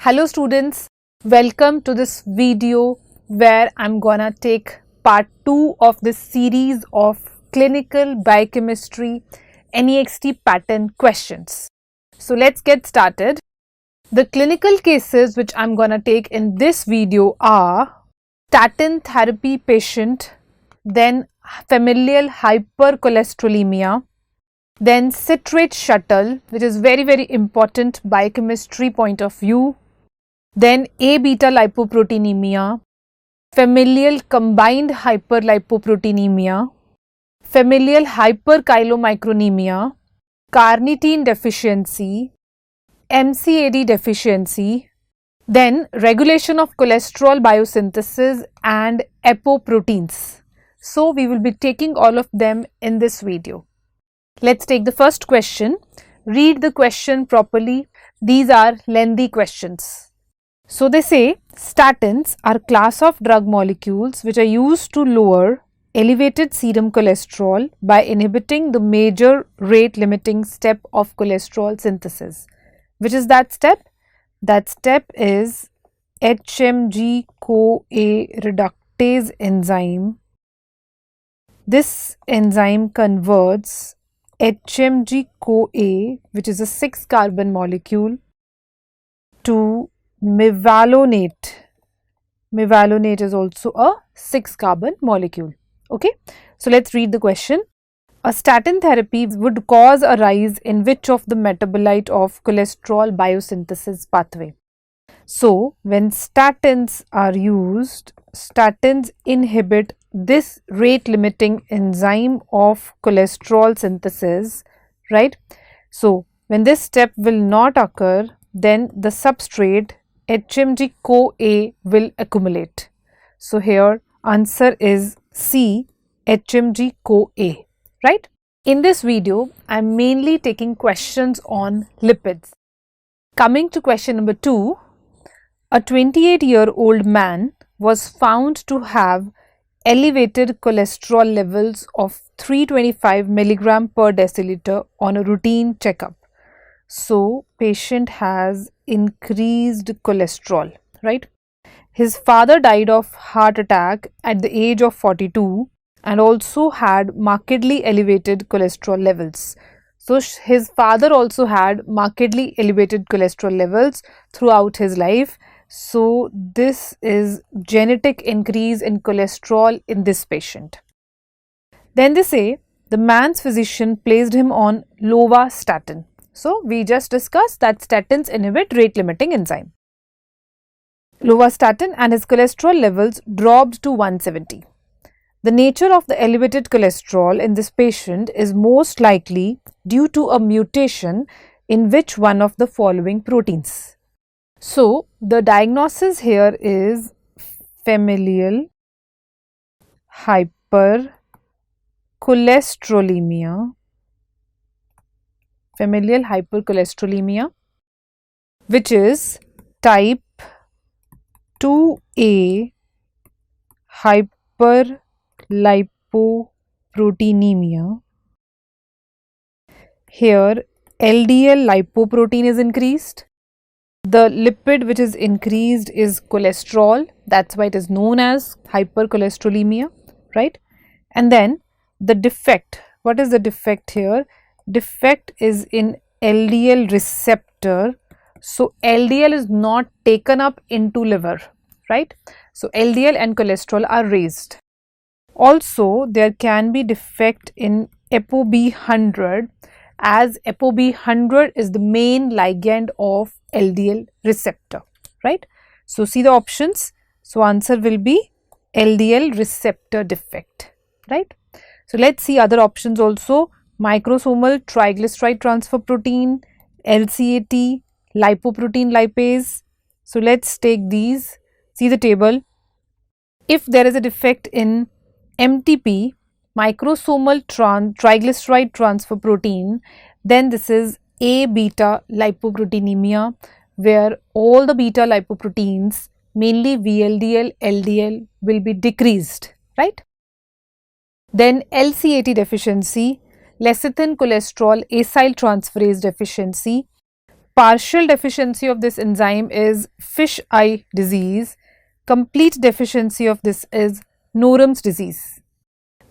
Hello students, welcome to this video where I'm gonna take part 2 of this series of clinical biochemistry NEXT pattern questions. So let's get started. The clinical cases which I'm gonna take in this video are statin therapy patient, then familial hypercholesterolemia, then citrate shuttle, which is very important biochemistry point of view, then A-beta lipoproteinemia, familial combined hyperlipoproteinemia, familial hyperchylomicronemia, carnitine deficiency, MCAD deficiency, then regulation of cholesterol biosynthesis and apoproteins. So we will be taking all of them in this video. Let's take the first question. Read the question properly. These are lengthy questions. So they say statins are class of drug molecules which are used to lower elevated serum cholesterol by inhibiting the major rate limiting step of cholesterol synthesis. Which is that step? That step is HMG-CoA reductase enzyme. This enzyme converts HMG-CoA, which is a 6-carbon molecule, to mevalonate. Mevalonate is also a 6-carbon molecule. Okay, so let's read the question. A statin therapy would cause a rise in which of the metabolite of cholesterol biosynthesis pathway? So, when statins are used, statins inhibit this rate limiting enzyme of cholesterol synthesis, right? So, when this step will not occur, then the substrate HMG-CoA will accumulate. So, here answer is C, HMG-CoA, right? In this video, I am mainly taking questions on lipids. Coming to question number 2, a 28-year-old man was found to have elevated cholesterol levels of 325 mg per deciliter on a routine checkup. So, patient has increased cholesterol, right? His father died of heart attack at the age of 42 and also had markedly elevated cholesterol levels. So, his father also had markedly elevated cholesterol levels throughout his life. So, this is genetic increase in cholesterol in this patient. Then they say the man's physician placed him on lovastatin. So, we just discussed that statins inhibit rate limiting enzyme. Lovastatin and his cholesterol levels dropped to 170. The nature of the elevated cholesterol in this patient is most likely due to a mutation in which one of the following proteins. So, the diagnosis here is familial hypercholesterolemia. Familial hypercholesterolemia, which is type 2A hyperlipoproteinemia. Here LDL lipoprotein is increased. The lipid which is increased is cholesterol. That's why it is known as hypercholesterolemia, right? And then the defect. What is the defect here? Defect is in LDL receptor. So, LDL is not taken up into liver, right? So, LDL and cholesterol are raised. Also, there can be defect in ApoB100 as ApoB100 is the main ligand of LDL receptor, right? So, see the options. So, answer will be LDL receptor defect, right? So, let's see other options also. Microsomal triglyceride transfer protein, LCAT, lipoprotein lipase. So, let's take these. See the table. If there is a defect in MTP, microsomal triglyceride transfer protein, then this is A-beta lipoproteinemia, where all the beta lipoproteins, mainly VLDL, LDL, will be decreased, right? Then LCAT deficiency, lecithin cholesterol acyl transferase deficiency, Partial deficiency of this enzyme is fish eye disease. Complete deficiency of this is Norham's disease.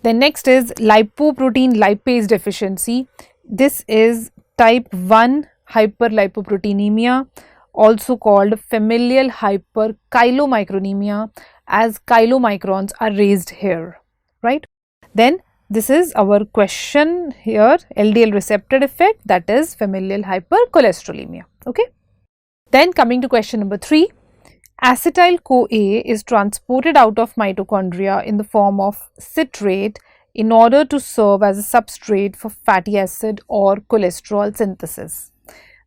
Then next is lipoprotein lipase deficiency. This is type 1 hyperlipoproteinemia, also called familial hyperchylomicronemia, as chylomicrons are raised here, right? Then this is our question here, LDL receptor defect, that is familial hypercholesterolemia. Okay. Then coming to question number 3, acetyl-CoA is transported out of mitochondria in the form of citrate in order to serve as a substrate for fatty acid or cholesterol synthesis.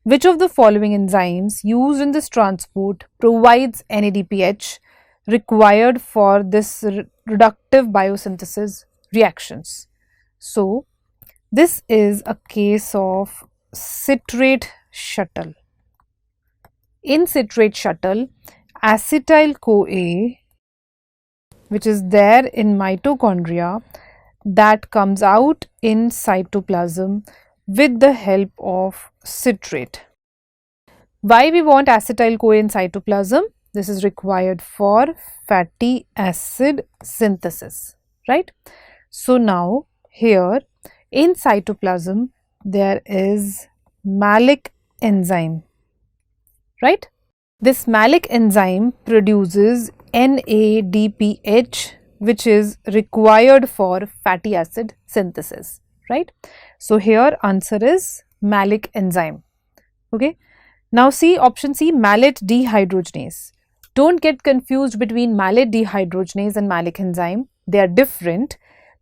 Which of the following enzymes used in this transport provides NADPH required for this reductive biosynthesis reactions? So, this is a case of citrate shuttle. In citrate shuttle, acetyl-CoA, which is there in mitochondria, that comes out in cytoplasm with the help of citrate. Why we want acetyl-CoA in cytoplasm? This is required for fatty acid synthesis, right? So now here in cytoplasm there is malic enzyme, right? This malic enzyme produces NADPH, which is required for fatty acid synthesis, right? So here answer is malic enzyme. Okay. Now see option C, malate dehydrogenase. Don't get confused between malate dehydrogenase and malic enzyme. They are different.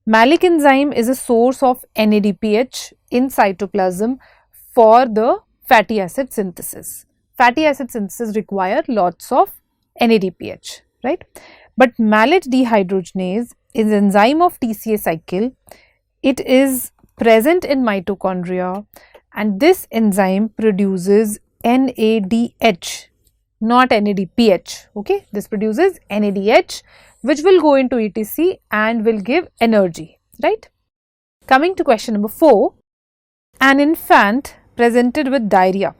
Malic enzyme is a source of NADPH in cytoplasm for the fatty acid synthesis. Fatty acid synthesis require lots of NADPH, right? But malate dehydrogenase is enzyme of TCA cycle. It is present in mitochondria and this enzyme produces NADH, not NADPH, okay? This produces NADH, which will go into ETC and will give energy, right? Coming to question number 4, an infant presented with diarrhea.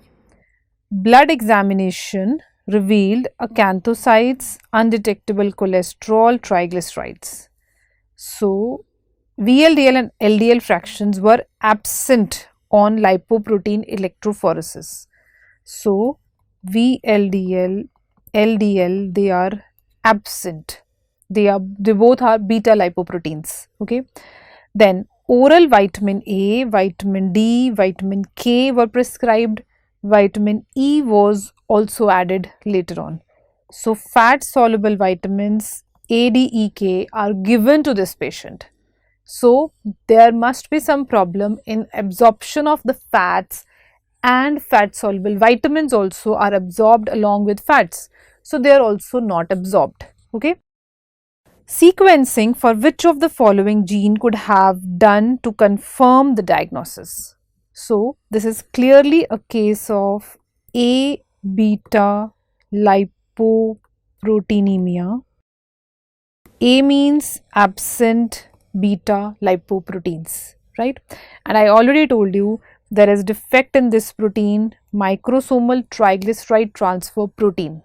Blood examination revealed acanthocytes, undetectable cholesterol, triglycerides. So, VLDL and LDL fractions were absent on lipoprotein electrophoresis. So, VLDL, LDL, they are absent. They both are beta lipoproteins. Okay. Then oral vitamin A, vitamin D, vitamin K were prescribed. Vitamin E was also added later on. So, fat soluble vitamins A, D, E, K are given to this patient. So, there must be some problem in absorption of the fats, and fat soluble vitamins also are absorbed along with fats. So, they are also not absorbed. Okay. Sequencing for which of the following gene could have done to confirm the diagnosis? So, this is clearly a case of A beta lipoproteinemia. A means absent beta lipoproteins, right? And I already told you there is defect in this protein, microsomal triglyceride transfer protein,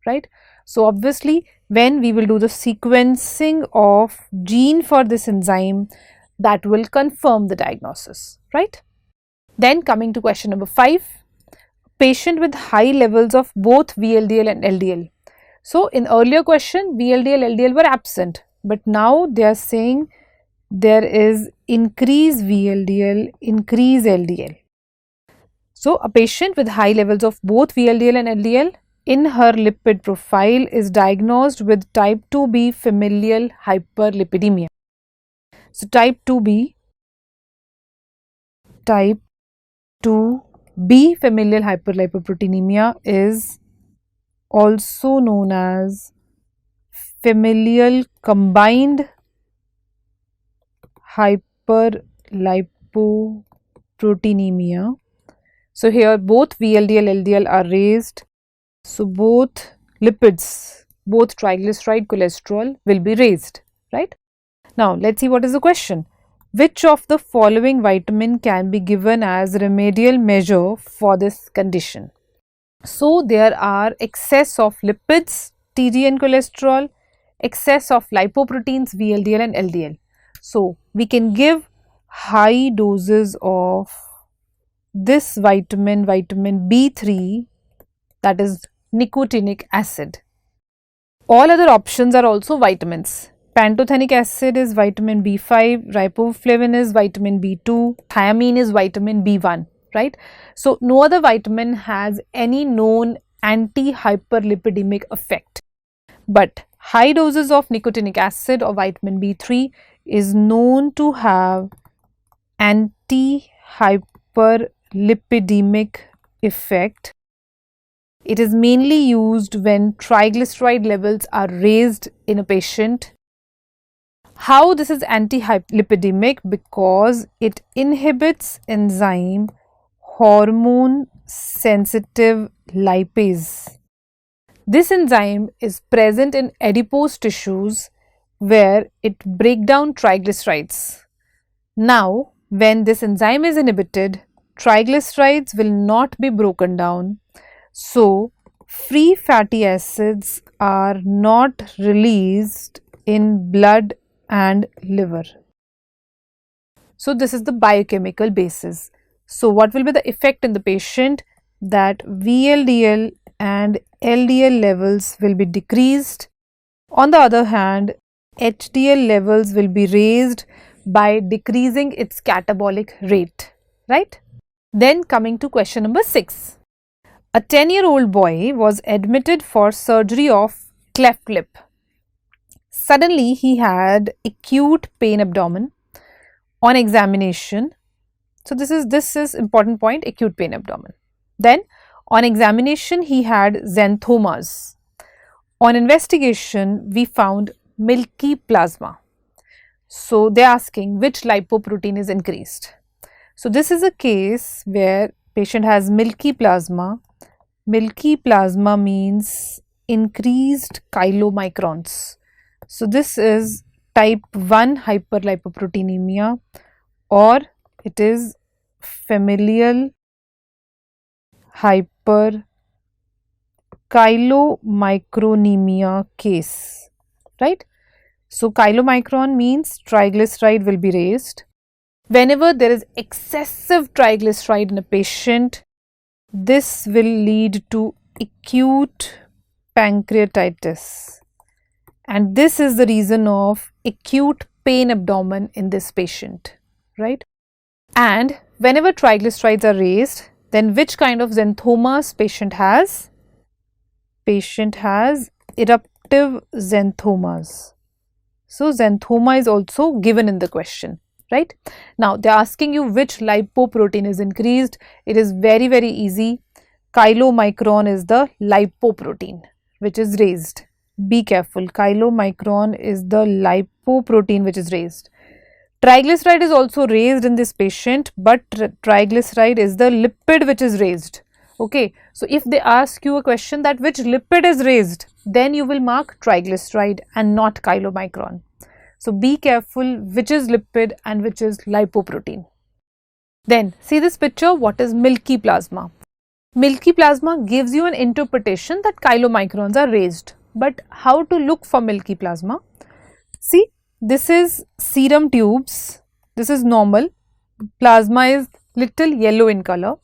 right? So, obviously, when we will do the sequencing of gene for this enzyme, that will confirm the diagnosis, right? Then coming to question number 5, patient with high levels of both VLDL and LDL. So, in earlier question, VLDL, LDL were absent, but now they are saying there is increase VLDL, increase LDL. So, a patient with high levels of both VLDL and LDL in her lipid profile is diagnosed with type 2B familial hyperlipidemia. So, type 2B familial hyperlipoproteinemia is also known as familial combined hyperlipoproteinemia. So, here both VLDL, LDL are raised. So, both lipids, both triglyceride, cholesterol will be raised, right? Now, let's see what is the question. Which of the following vitamin can be given as remedial measure for this condition? So there are excess of lipids, TG and cholesterol, excess of lipoproteins, VLDL and LDL. So we can give high doses of this vitamin B3, that is nicotinic acid. All other options are also vitamins. Pantothenic acid is vitamin B5, riboflavin is vitamin B2, thiamine is vitamin B1, right? So no other vitamin has any known anti-hyperlipidemic effect. But high doses of nicotinic acid or vitamin B3 is known to have anti-hyperlipidemic effect. It is mainly used when triglyceride levels are raised in a patient. How this is anti-lipidemic? Because it inhibits enzyme hormone sensitive lipase. This enzyme is present in adipose tissues where it breaks down triglycerides. Now, when this enzyme is inhibited, triglycerides will not be broken down. So, free fatty acids are not released in blood and liver. So, this is the biochemical basis. So, what will be the effect in the patient? That VLDL and LDL levels will be decreased. On the other hand, HDL levels will be raised by decreasing its catabolic rate, right? Then coming to question number 6. A 10-year-old boy was admitted for surgery of cleft lip. Suddenly, he had acute pain abdomen. On examination, so this is important point, acute pain abdomen. Then on examination, he had xanthomas. On investigation, we found Milky Plasma. So they are asking which lipoprotein is increased. So this is a case where patient has Milky Plasma. Milky Plasma means increased chylomicrons. So this is type 1 hyperlipoproteinemia, or it is familial hyperchylomicronemia case, right? So chylomicron means triglyceride will be raised. Whenever there is excessive triglyceride in a patient, this will lead to acute pancreatitis, and this is the reason of acute pain abdomen in this patient, right? And whenever triglycerides are raised, then which kind of xanthomas patient has? Patient has eruptive xanthomas. So xanthoma is also given in the question, right? Now they are asking you which lipoprotein is increased. It is very, very easy. Chylomicron is the lipoprotein which is raised. Be careful, chylomicron is the lipoprotein which is raised. Triglyceride is also raised in this patient, but triglyceride is the lipid which is raised. Okay, so if they ask you a question that which lipid is raised, then you will mark triglyceride and not chylomicron. So be careful which is lipid and which is lipoprotein. Then see this picture, what is Milky Plasma? Milky Plasma gives you an interpretation that chylomicrons are raised. But how to look for Milky Plasma? See, this is serum tubes, this is normal, plasma is little yellow in color,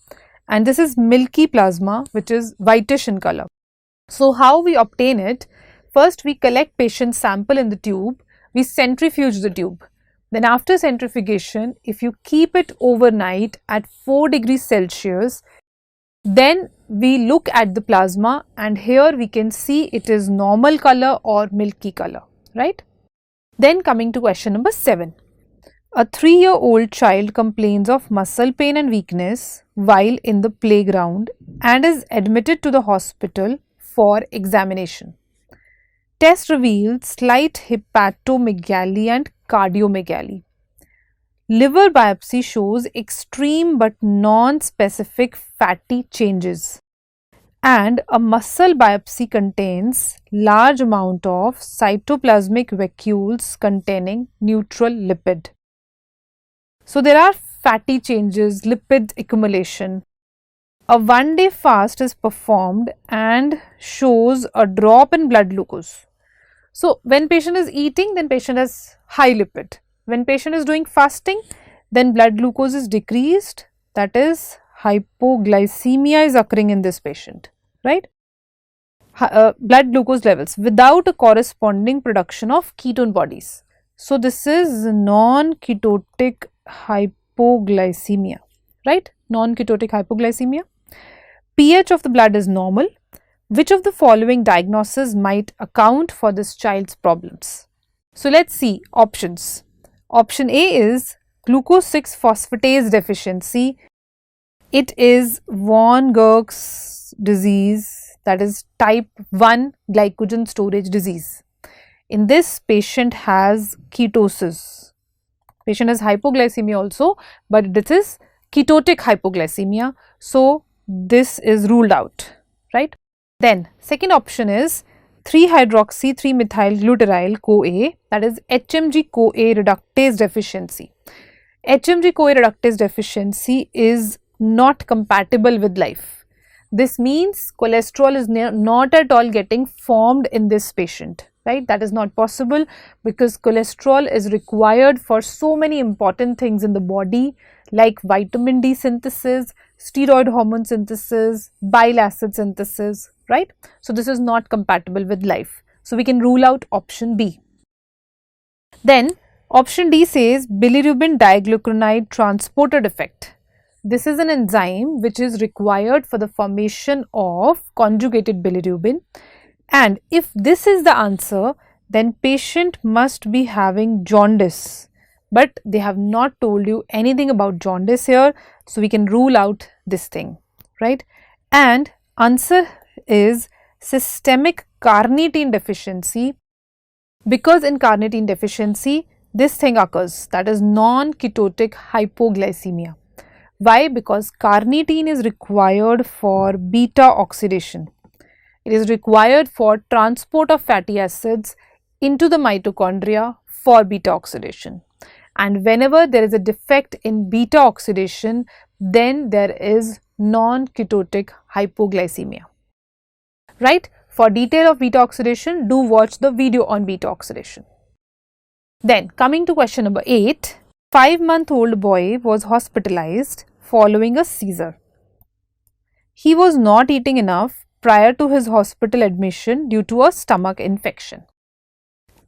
and this is Milky Plasma which is whitish in color. So how we obtain it? First we collect patient sample in the tube, we centrifuge the tube. Then after centrifugation, if you keep it overnight at 4 degrees Celsius, then we look at the plasma, and here we can see it is normal color or milky color, right? Then coming to question number 7. A 3-year-old child complains of muscle pain and weakness while in the playground and is admitted to the hospital for examination. Test revealed slight hepatomegaly and cardiomegaly. Liver biopsy shows extreme but non-specific fatty changes, and a muscle biopsy contains large amount of cytoplasmic vacuoles containing neutral lipid. So there are fatty changes, lipid accumulation. A 1-day fast is performed and shows a drop in blood glucose. So when patient is eating, then patient has high lipid. When patient is doing fasting, then blood glucose is decreased, that is hypoglycemia is occurring in this patient, right? Blood glucose levels without a corresponding production of ketone bodies. So this is non-ketotic hypoglycemia, right? Non-ketotic hypoglycemia. pH of the blood is normal. Which of the following diagnoses might account for this child's problems? So let's see options. Option A is glucose 6 phosphatase deficiency. It is von Gog's disease, that is type 1 glycogen storage disease. In this, patient has ketosis. Patient has hypoglycemia also, but this is ketotic hypoglycemia. So this is ruled out, right? Then second option is 3-hydroxy-3-methyl-gluteryl CoA, that is HMG-CoA reductase deficiency. HMG-CoA reductase deficiency is not compatible with life. This means cholesterol is not at all getting formed in this patient, right? That is not possible because cholesterol is required for so many important things in the body like vitamin D synthesis, steroid hormone synthesis, bile acid synthesis, right? So this is not compatible with life. So we can rule out option B. Then option D says bilirubin diglucuronide transporter defect. This is an enzyme which is required for the formation of conjugated bilirubin, and if this is the answer, then patient must be having jaundice, but they have not told you anything about jaundice here, so we can rule out this thing, right? And answer is systemic carnitine deficiency, because in carnitine deficiency this thing occurs, that is non-ketotic hypoglycemia. Why? Because carnitine is required for beta oxidation. It is required for transport of fatty acids into the mitochondria for beta oxidation. And whenever there is a defect in beta oxidation, then there is non-ketotic hypoglycemia, right? For detail of beta oxidation, do watch the video on beta oxidation. Then coming to question number 8, 5-month-old boy was hospitalized following a seizure. He was not eating enough prior to his hospital admission due to a stomach infection.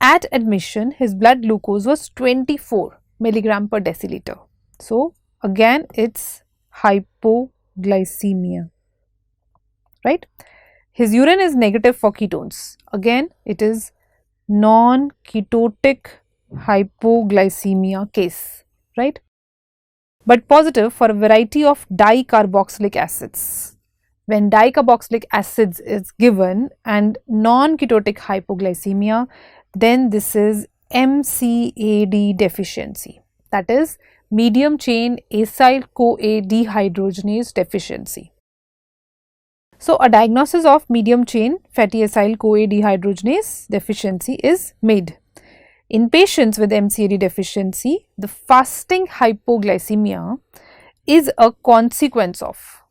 At admission, his blood glucose was 24 milligram per deciliter. So again, it's hypoglycemia, right? His urine is negative for ketones. Again, it is non-ketotic hypoglycemia case, right? But positive for a variety of dicarboxylic acids. When dicarboxylic acids is given and non-ketotic hypoglycemia, then this is MCAD deficiency, that is medium chain acyl-CoA dehydrogenase deficiency. So a diagnosis of medium chain fatty acyl-CoA dehydrogenase deficiency is made. In patients with MCAD deficiency, the fasting hypoglycemia is a consequence of,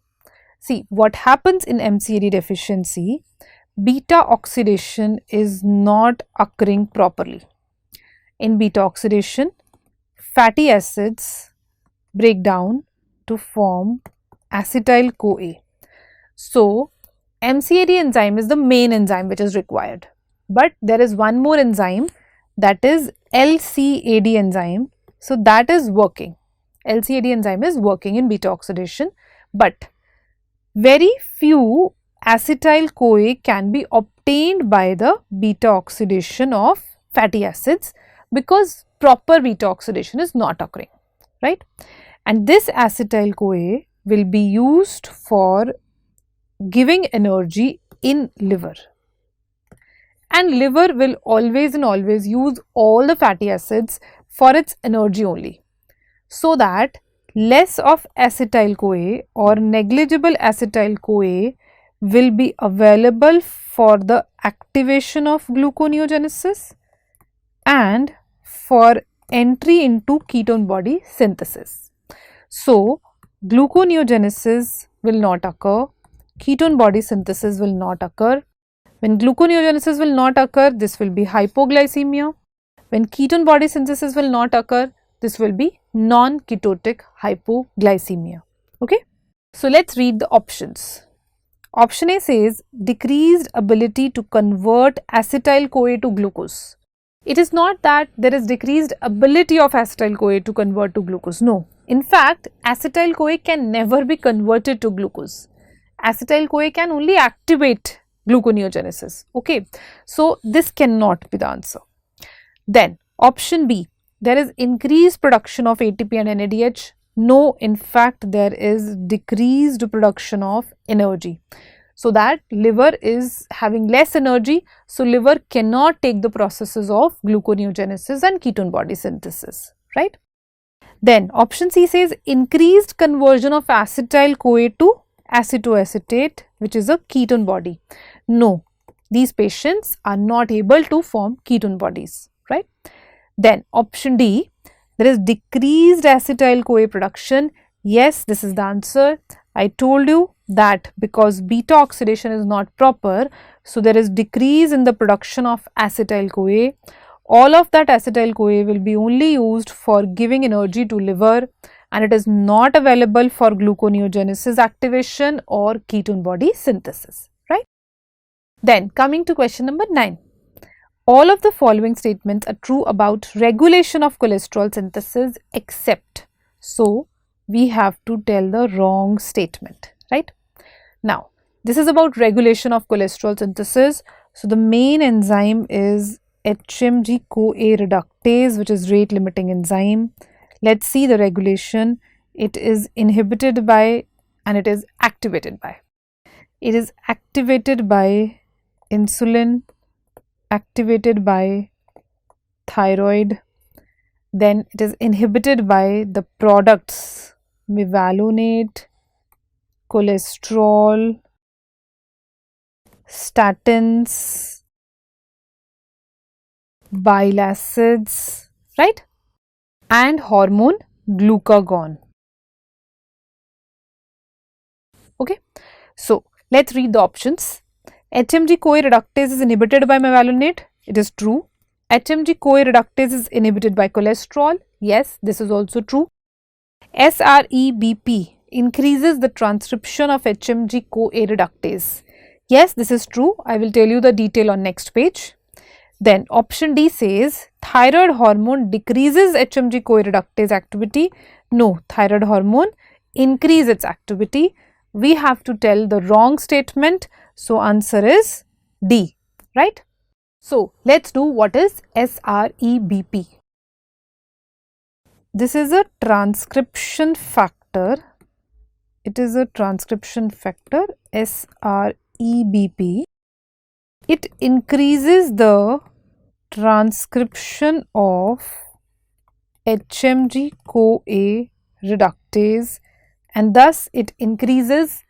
see what happens in MCAD deficiency, beta oxidation is not occurring properly. In beta oxidation, fatty acids break down to form acetyl-CoA. So MCAD enzyme is the main enzyme which is required, but there is one more enzyme, that is LCAD enzyme. So that is working. LCAD enzyme is working in beta oxidation, but very few acetyl-CoA can be obtained by the beta oxidation of fatty acids because proper beta oxidation is not occurring, right? And this acetyl-CoA will be used for giving energy in liver. And liver will always and always use all the fatty acids for its energy only, so that less of acetyl-CoA or negligible acetyl-CoA will be available for the activation of gluconeogenesis and for entry into ketone body synthesis. So gluconeogenesis will not occur, ketone body synthesis will not occur. When gluconeogenesis will not occur, this will be hypoglycemia. When ketone body synthesis will not occur, this will be non-ketotic hypoglycemia. Okay. So let's read the options. Option A says decreased ability to convert acetyl-CoA to glucose. It is not that there is decreased ability of acetyl-CoA to convert to glucose. No. In fact, acetyl-CoA can never be converted to glucose. Acetyl-CoA can only activate gluconeogenesis. Okay. So this cannot be the answer. Then option B, there is increased production of ATP and NADH. No, in fact, there is decreased production of energy. So that liver is having less energy, so liver cannot take the processes of gluconeogenesis and ketone body synthesis, right? Then option C says increased conversion of acetyl-CoA to acetoacetate, which is a ketone body. No, these patients are not able to form ketone bodies, right? Then option D, there is decreased acetyl-CoA production. Yes, this is the answer. I told you that because beta oxidation is not proper, so there is decrease in the production of acetyl-CoA. All of that acetyl-CoA will be only used for giving energy to liver, and it is not available for gluconeogenesis activation or ketone body synthesis, right? Then coming to question number 9. All of the following statements are true about regulation of cholesterol synthesis except. So we have to tell the wrong statement, right? Now, this is about regulation of cholesterol synthesis. So the main enzyme is HMG-CoA reductase, which is rate limiting enzyme. Let's see the regulation. It is inhibited by and it is activated by. It is activated by insulin, activated by thyroid, then it is inhibited by the products mevalonate, cholesterol, statins, bile acids, right? And hormone glucagon. Okay, so let's read the options. HMG-CoA reductase is inhibited by mevalonate. It is true. HMG-CoA reductase is inhibited by cholesterol. Yes, this is also true. SREBP increases the transcription of HMG-CoA reductase. Yes, this is true. I will tell you the detail on next page. Then option D says thyroid hormone decreases HMG-CoA reductase activity. No, thyroid hormone increases its activity. We have to tell the wrong statement. So answer is D, right? So let's do what is SREBP. This is a transcription factor. It is a transcription factor, SREBP. It increases the transcription of HMG-CoA reductase and thus it increases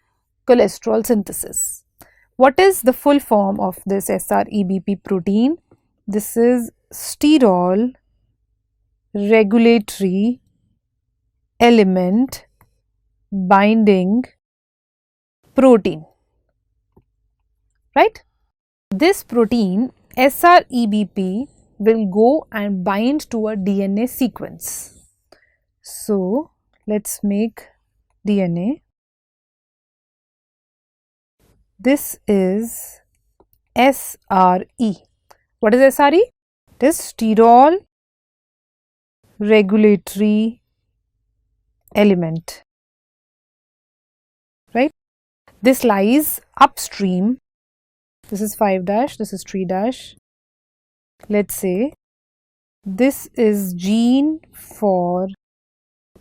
cholesterol synthesis. What is the full form of this SREBP protein? This is sterol regulatory element binding protein, right? This protein SREBP will go and bind to a DNA sequence. So let's make DNA. This is SRE. What is SRE? It is sterol regulatory element, right? This lies upstream. This is 5 dash, this is 3 dash. Let's say this is gene for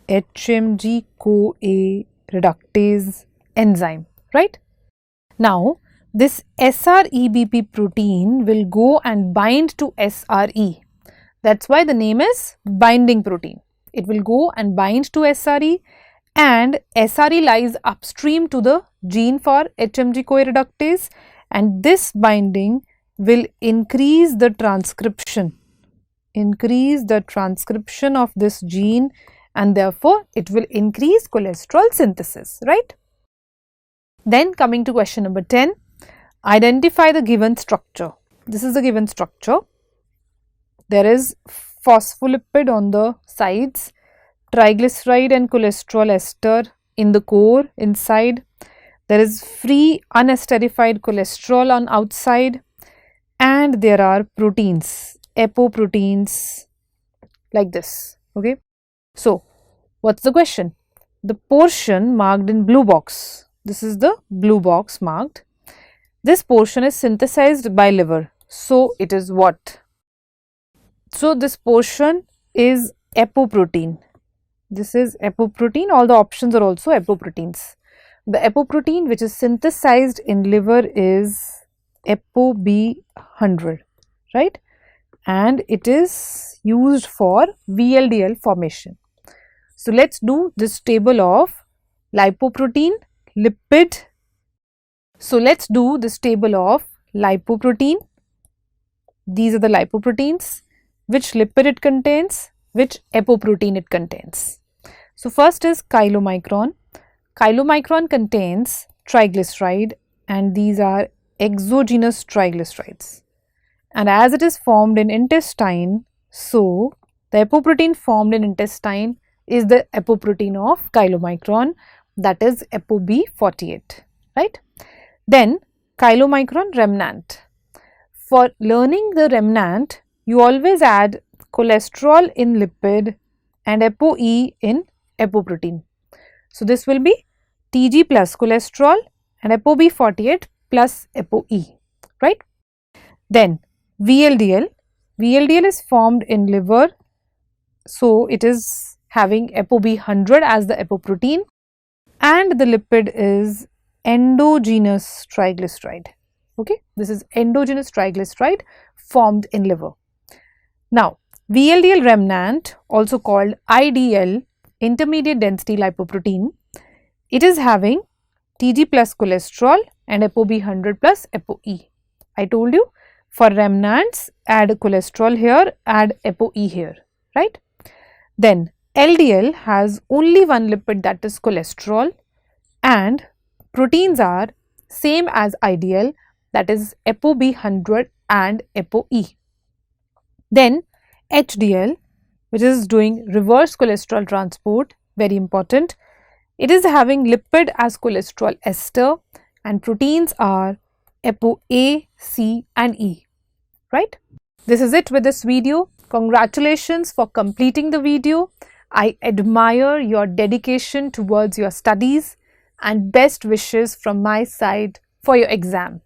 HMG-CoA reductase enzyme, right? Now, this SREBP protein will go and bind to SRE. That's why the name is binding protein. It will go and bind to SRE and SRE lies upstream to the gene for HMG-CoA reductase and this binding will increase the transcription of this gene and therefore it will increase cholesterol synthesis, right? Then coming to question number 10, identify the given structure. This is the given structure. There is phospholipid on the sides, triglyceride and cholesterol ester in the core inside. There is free unesterified cholesterol on outside, and there are proteins, apoproteins like this. Okay. So, what's the question? The portion marked in blue box. This is the blue box marked. This portion is synthesized by liver. So, it is what? So, this portion is apoprotein. This is apoprotein. All the options are also apoproteins. The apoprotein which is synthesized in liver is ApoB100, right? And it is used for VLDL formation. So, let's do this table of lipoprotein, lipid. So, let's do this table of lipoprotein. These are the lipoproteins. Which lipid it contains, which apoprotein it contains. So, first is chylomicron. Chylomicron contains triglyceride, and these are exogenous triglycerides. And as it is formed in intestine, so the apoprotein formed in intestine is the apoprotein of chylomicron, that is ApoB48, right? Then chylomicron remnant. For learning the remnant, you always add cholesterol in lipid and ApoE in apoprotein. So, this will be Tg plus cholesterol and ApoB48 plus ApoE, right? Then VLDL. VLDL is formed in liver. So, it is having ApoB100 as the apoprotein, and the lipid is endogenous triglyceride. Okay, this is endogenous triglyceride formed in liver. Now, VLDL remnant, also called IDL, intermediate density lipoprotein, it is having Tg plus cholesterol and ApoB100 plus ApoE. I told you, for remnants, add cholesterol here, add ApoE here, right? Then LDL has only one lipid, that is cholesterol, and proteins are same as IDL, that is ApoB100 and ApoE. Then HDL, which is doing reverse cholesterol transport, very important. It is having lipid as cholesterol ester, and proteins are ApoA, C and E, right? This is it with this video. Congratulations for completing the video. I admire your dedication towards your studies, and best wishes from my side for your exam.